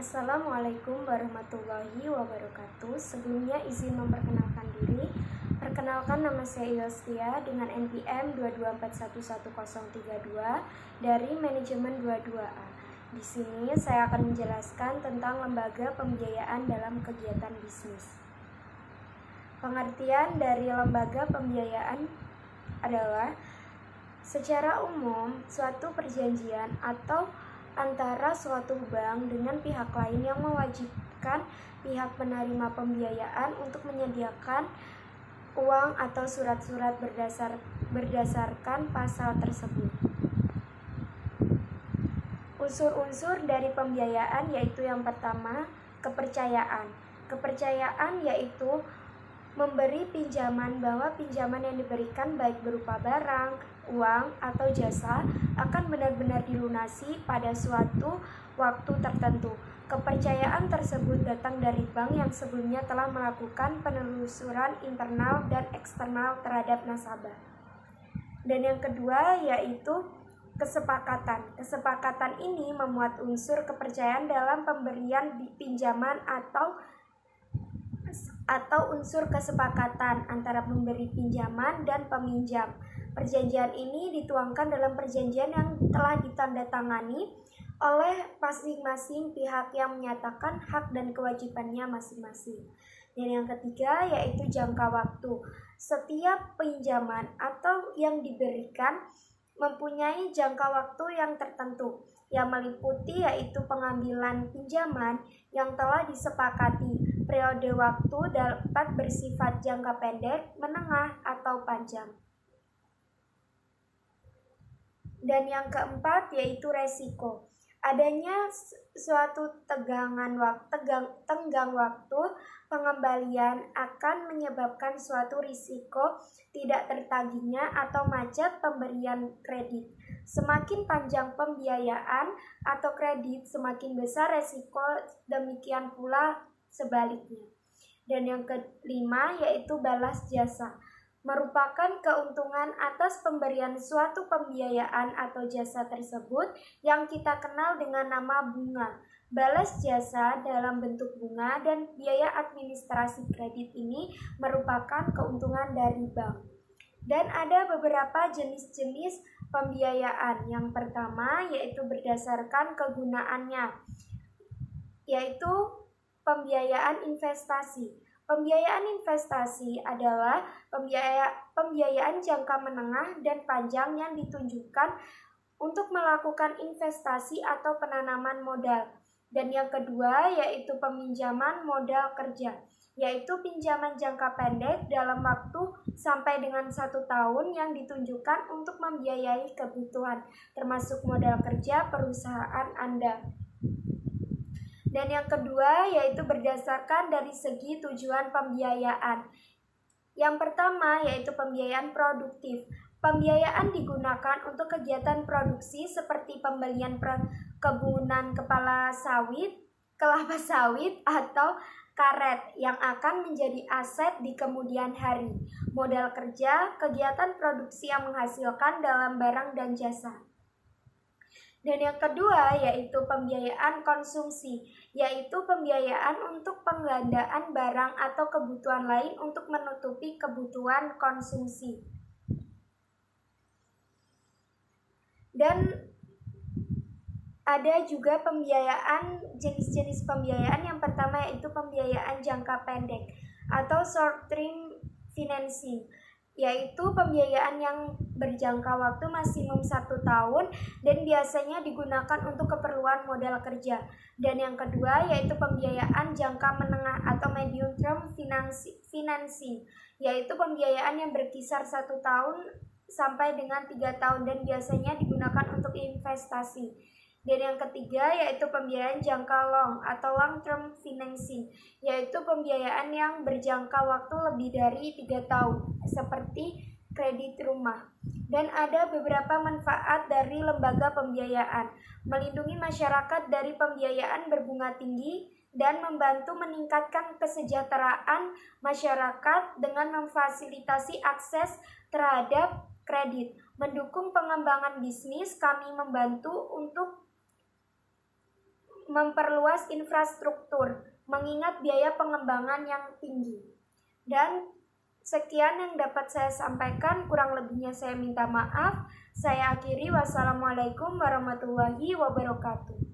Assalamualaikum warahmatullahi wabarakatuh. Sebelumnya izin memperkenalkan diri. Perkenalkan, nama saya Yostia dengan NPM 224111032 dari manajemen 22A. Di sini saya akan menjelaskan tentang lembaga pembiayaan dalam kegiatan bisnis. Pengertian dari lembaga pembiayaan adalah secara umum suatu perjanjian atau antara suatu bank dengan pihak lain yang mewajibkan pihak penerima pembiayaan untuk menyediakan uang atau surat-surat berdasarkan pasal tersebut. Unsur-unsur dari pembiayaan yaitu yang pertama, kepercayaan. Kepercayaan yaitu memberi pinjaman bahwa pinjaman yang diberikan baik berupa barang, uang, atau jasa akan benar-benar dilunasi pada suatu waktu tertentu. Kepercayaan tersebut datang dari bank yang sebelumnya telah melakukan penelusuran internal dan eksternal terhadap nasabah. Dan yang kedua yaitu kesepakatan. Kesepakatan ini memuat unsur kepercayaan dalam pemberian pinjaman atau unsur kesepakatan antara pemberi pinjaman dan peminjam. Perjanjian ini dituangkan dalam perjanjian yang telah ditandatangani oleh masing-masing pihak yang menyatakan hak dan kewajibannya masing-masing. Dan yang ketiga yaitu jangka waktu. Setiap pinjaman atau yang diberikan mempunyai jangka waktu yang tertentu, yang meliputi yaitu pengambilan pinjaman yang telah disepakati. Periode waktu dapat bersifat jangka pendek, menengah, atau panjang. Dan yang keempat yaitu resiko. Adanya suatu tenggang waktu pengembalian akan menyebabkan suatu risiko tidak tertagihnya atau macet pemberian kredit. Semakin panjang pembiayaan atau kredit, semakin besar resiko, demikian pula sebaliknya. Dan yang kelima yaitu balas jasa, merupakan keuntungan atas pemberian suatu pembiayaan atau jasa tersebut yang kita kenal dengan nama bunga. Balas jasa dalam bentuk bunga dan biaya administrasi kredit ini merupakan keuntungan dari bank. Dan ada beberapa jenis-jenis pembiayaan. Yang pertama yaitu berdasarkan kegunaannya, yaitu pembiayaan investasi. Pembiayaan investasi adalah pembiayaan jangka menengah dan panjang yang ditunjukkan untuk melakukan investasi atau penanaman modal. Dan yang kedua yaitu peminjaman modal kerja, yaitu pinjaman jangka pendek dalam waktu sampai dengan 1 tahun yang ditunjukkan untuk membiayai kebutuhan, termasuk modal kerja perusahaan Anda. Dan yang kedua yaitu berdasarkan dari segi tujuan pembiayaan. Yang pertama yaitu pembiayaan produktif. Pembiayaan digunakan untuk kegiatan produksi seperti pembelian kebunan kelapa sawit atau karet yang akan menjadi aset di kemudian hari. Modal kerja, kegiatan produksi yang menghasilkan dalam barang dan jasa. Dan yang kedua yaitu pembiayaan konsumsi, yaitu pembiayaan untuk penggandaan barang atau kebutuhan lain untuk menutupi kebutuhan konsumsi. Dan ada juga jenis-jenis pembiayaan. Yang pertama yaitu pembiayaan jangka pendek atau short term financing, yaitu pembiayaan yang berjangka waktu maksimum 1 tahun dan biasanya digunakan untuk keperluan modal kerja. Dan yang kedua yaitu pembiayaan jangka menengah atau medium term financing, yaitu pembiayaan yang berkisar 1 tahun sampai dengan 3 tahun dan biasanya digunakan untuk investasi. Dan yang ketiga yaitu pembiayaan jangka long atau long term financing, yaitu pembiayaan yang berjangka waktu lebih dari 3 tahun seperti kredit rumah. Dan ada beberapa manfaat dari lembaga pembiayaan: melindungi masyarakat dari pembiayaan berbunga tinggi dan membantu meningkatkan kesejahteraan masyarakat dengan memfasilitasi akses terhadap kredit, mendukung pengembangan bisnis. Kami membantu untuk memperluas infrastruktur, mengingat biaya pengembangan yang tinggi. Dan sekian yang dapat saya sampaikan, kurang lebihnya saya minta maaf. Saya akhiri, wassalamualaikum warahmatullahi wabarakatuh.